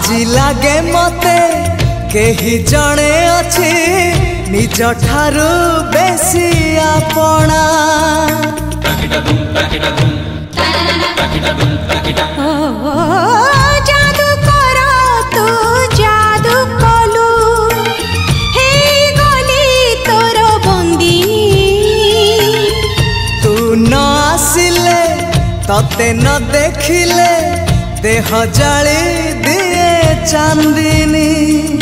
আজি लागे मते केही जणे अछि निज ठारू बेसी आपणा जादू कर तू जादू कलु हे गली तोर बंदी तू न आसिले तते न देखिले देह जाली दिए चांदिनी।